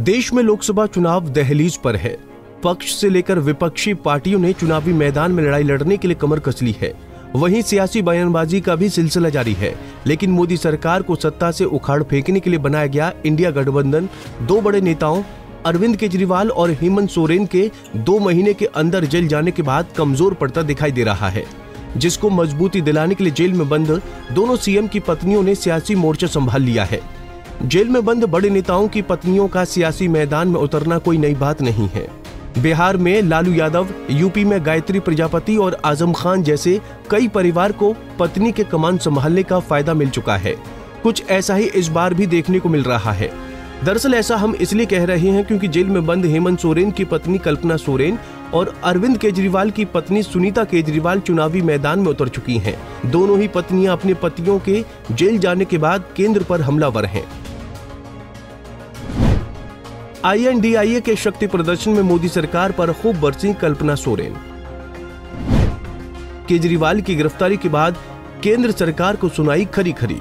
देश में लोकसभा चुनाव दहलीज पर है। पक्ष से लेकर विपक्षी पार्टियों ने चुनावी मैदान में लड़ाई लड़ने के लिए कमर कस ली है। वहीं सियासी बयानबाजी का भी सिलसिला जारी है। लेकिन मोदी सरकार को सत्ता से उखाड़ फेंकने के लिए बनाया गया इंडिया गठबंधन दो बड़े नेताओं अरविंद केजरीवाल और हेमंत सोरेन के 2 महीने के अंदर जेल जाने के बाद कमजोर पड़ता दिखाई दे रहा है, जिसको मजबूती दिलाने के लिए जेल में बंद दोनों सीएम की पत्नियों ने सियासी मोर्चा संभाल लिया है। जेल में बंद बड़े नेताओं की पत्नियों का सियासी मैदान में उतरना कोई नई बात नहीं है। बिहार में लालू यादव, यूपी में गायत्री प्रजापति और आजम खान जैसे कई परिवार को पत्नी के कमान संभालने का फायदा मिल चुका है। कुछ ऐसा ही इस बार भी देखने को मिल रहा है। दरअसल ऐसा हम इसलिए कह रहे हैं क्योंकि जेल में बंद हेमंत सोरेन की पत्नी कल्पना सोरेन और अरविंद केजरीवाल की पत्नी सुनीता केजरीवाल चुनावी मैदान में उतर चुकी हैं। दोनों ही पत्नियां अपने पतियों के जेल जाने के बाद केंद्र पर हमलावर हैं। INDIA के शक्ति प्रदर्शन में मोदी सरकार पर खूब बरसी कल्पना सोरेन। केजरीवाल की गिरफ्तारी के बाद केंद्र सरकार को सुनाई खरी खरी।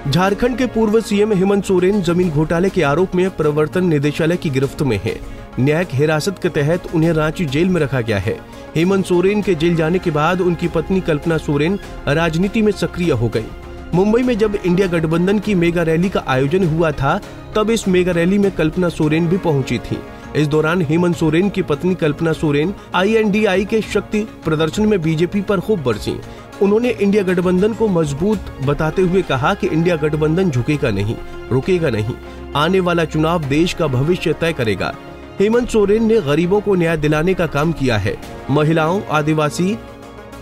झारखंड के पूर्व सीएम हेमंत सोरेन जमीन घोटाले के आरोप में प्रवर्तन निदेशालय की गिरफ्त में है। न्यायिक हिरासत के तहत उन्हें रांची जेल में रखा गया है। हेमंत सोरेन के जेल जाने के बाद उनकी पत्नी कल्पना सोरेन राजनीति में सक्रिय हो गई। मुंबई में जब इंडिया गठबंधन की मेगा रैली का आयोजन हुआ था, तब इस मेगा रैली में कल्पना सोरेन भी पहुंची थी। इस दौरान हेमंत सोरेन की पत्नी कल्पना सोरेन INDI के शक्ति प्रदर्शन में बीजेपी पर खूब बरसी। उन्होंने इंडिया गठबंधन को मजबूत बताते हुए कहा कि इंडिया गठबंधन झुकेगा नहीं, रुकेगा नहीं। आने वाला चुनाव देश का भविष्य तय करेगा। हेमंत सोरेन ने गरीबों को न्याय दिलाने का काम किया है। महिलाओं, आदिवासी,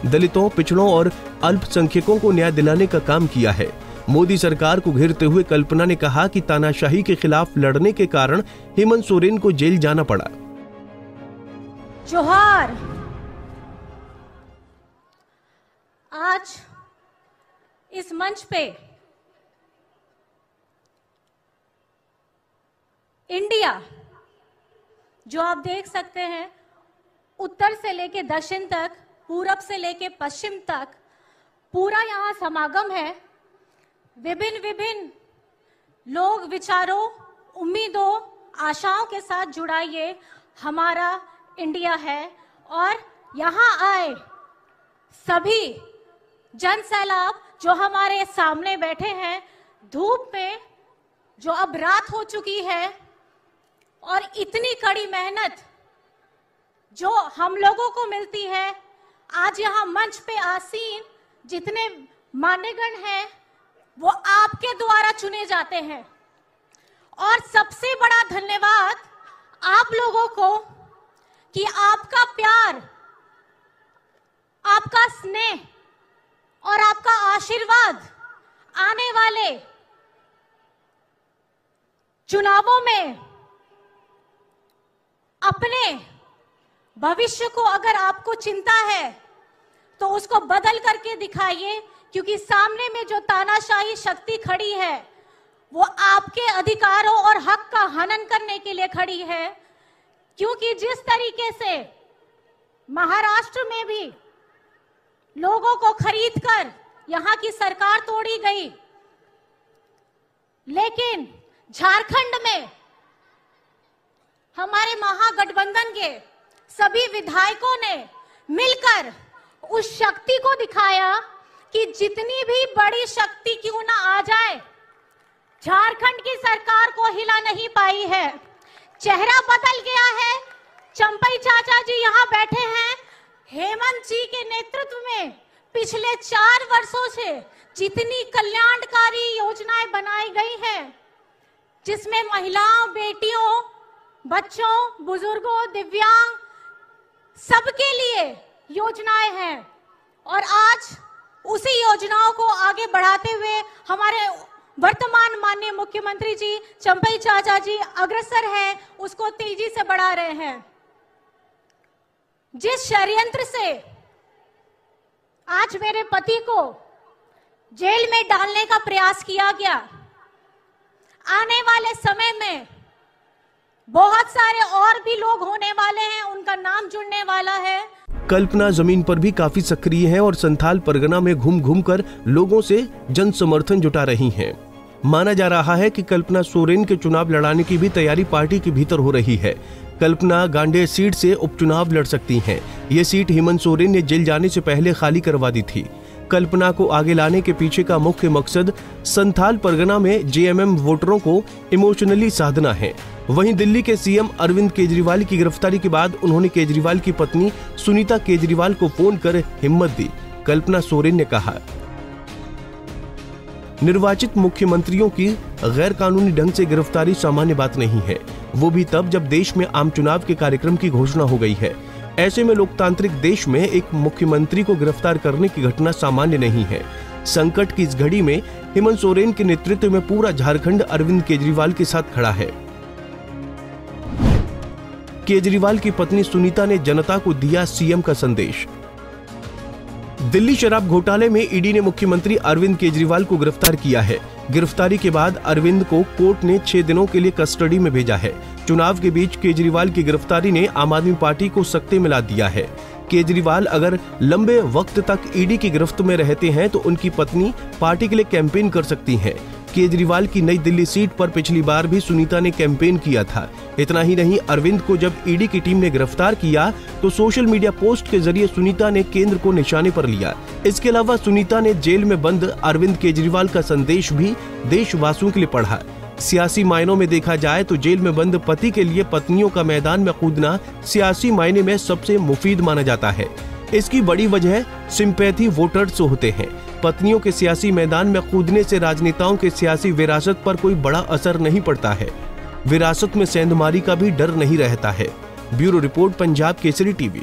दलितों, पिछड़ों और अल्पसंख्यकों को न्याय दिलाने का काम किया है। मोदी सरकार को घेरते हुए कल्पना ने कहा कि तानाशाही के खिलाफ लड़ने के कारण हेमंत सोरेन को जेल जाना पड़ा। जोहार। आज इस मंच पे इंडिया, जो आप देख सकते हैं, उत्तर से लेके दक्षिण तक, पूरब से लेके पश्चिम तक पूरा यहाँ समागम है। विभिन्न लोग, विचारों, उम्मीदों, आशाओं के साथ जुड़ा ये हमारा इंडिया है। और यहाँ आए सभी जन सैलाब जो हमारे सामने बैठे हैं, धूप में, जो अब रात हो चुकी है, और इतनी कड़ी मेहनत जो हम लोगों को मिलती है। आज यहाँ मंच पे आसीन जितने मान्यगण हैं, वो आपके द्वारा चुने जाते हैं। और सबसे बड़ा धन्यवाद आप लोगों को कि आपका प्यार, आपका स्नेह और आपका आशीर्वाद आने वाले चुनावों में अपने भविष्य को अगर आपको चिंता है तो उसको बदल करके दिखाइए, क्योंकि सामने में जो तानाशाही शक्ति खड़ी है वो आपके अधिकारों और हक का हनन करने के लिए खड़ी है। क्योंकि जिस तरीके से महाराष्ट्र में भी लोगों को खरीदकर यहाँ की सरकार तोड़ी गई, लेकिन झारखंड में हमारे महागठबंधन के सभी विधायकों ने मिलकर उस शक्ति को दिखाया कि जितनी भी बड़ी शक्ति क्यों ना आ जाए, झारखंड की सरकार को हिला नहीं पाई है। चेहरा बदल गया है। चंपई चाचा जी यहाँ बैठे हैं। हेमंत जी के नेतृत्व में पिछले 4 वर्षों से जितनी कल्याणकारी योजनाएं बनाई गई हैं, जिसमें महिलाओं, बेटियों, बच्चों, बुजुर्गों, दिव्यांग सबके लिए योजनाएं हैं, और आज उसी योजनाओं को आगे बढ़ाते हुए हमारे वर्तमान माननीय मुख्यमंत्री जी चंपई चाचा जी अग्रसर हैं, उसको तेजी से बढ़ा रहे हैं। जिस षड्यंत्र से आज मेरे पति को जेल में डालने का प्रयास किया गया, आने वाले समय में बहुत सारे और भी लोग होने वाले हैं, उनका नाम जुड़ने वाला है। कल्पना जमीन पर भी काफी सक्रिय हैं और संथाल परगना में घूम घूम कर लोगों से जन समर्थन जुटा रही हैं। माना जा रहा है कि कल्पना सोरेन के चुनाव लड़ाने की भी तैयारी पार्टी के भीतर हो रही है। कल्पना गांडेय सीट से उपचुनाव लड़ सकती हैं। ये सीट हेमंत सोरेन ने जेल जाने से पहले खाली करवा दी थी। कल्पना को आगे लाने के पीछे का मुख्य मकसद संथाल परगना में जेएमएम वोटरों को इमोशनली साधना है। वहीं दिल्ली के सीएम अरविंद केजरीवाल की गिरफ्तारी के बाद उन्होंने केजरीवाल की पत्नी सुनीता केजरीवाल को फोन कर हिम्मत दी। कल्पना सोरेन ने कहा, निर्वाचित मुख्यमंत्रियों की गैर कानूनी ढंग से गिरफ्तारी सामान्य बात नहीं है, वो भी तब जब देश में आम चुनाव के कार्यक्रम की घोषणा हो गई है। ऐसे में लोकतांत्रिक देश में एक मुख्यमंत्री को गिरफ्तार करने की घटना सामान्य नहीं है। संकट की इस घड़ी में हेमंत सोरेन के नेतृत्व में पूरा झारखंड अरविंद केजरीवाल के साथ खड़ा है। केजरीवाल की पत्नी सुनीता ने जनता को दिया सीएम का संदेश। दिल्ली शराब घोटाले में ईडी ने मुख्यमंत्री अरविंद केजरीवाल को गिरफ्तार किया है। गिरफ्तारी के बाद अरविंद को कोर्ट ने 6 दिनों के लिए कस्टडी में भेजा है। चुनाव के बीच केजरीवाल की गिरफ्तारी ने आम आदमी पार्टी को सकते में ला दिया है। केजरीवाल अगर लंबे वक्त तक ईडी की गिरफ्त में रहते हैं तो उनकी पत्नी पार्टी के लिए कैंपेन कर सकती हैं। केजरीवाल की नई दिल्ली सीट पर पिछली बार भी सुनीता ने कैंपेन किया था। इतना ही नहीं, अरविंद को जब ईडी की टीम ने गिरफ्तार किया तो सोशल मीडिया पोस्ट के जरिए सुनीता ने केंद्र को निशाने पर लिया। इसके अलावा सुनीता ने जेल में बंद अरविंद केजरीवाल का संदेश भी देशवासियों के लिए पढ़ा। सियासी मायनों में देखा जाए तो जेल में बंद पति के लिए पत्नियों का मैदान में कूदना सियासी मायने में सबसे मुफीद माना जाता है। इसकी बड़ी वजह सिंपैथी वोटर्स होते हैं। पत्नियों के सियासी मैदान में कूदने से राजनेताओं के सियासी विरासत पर कोई बड़ा असर नहीं पड़ता है। विरासत में सेंधमारी का भी डर नहीं रहता है। Bureau report, Punjab Kesari TV.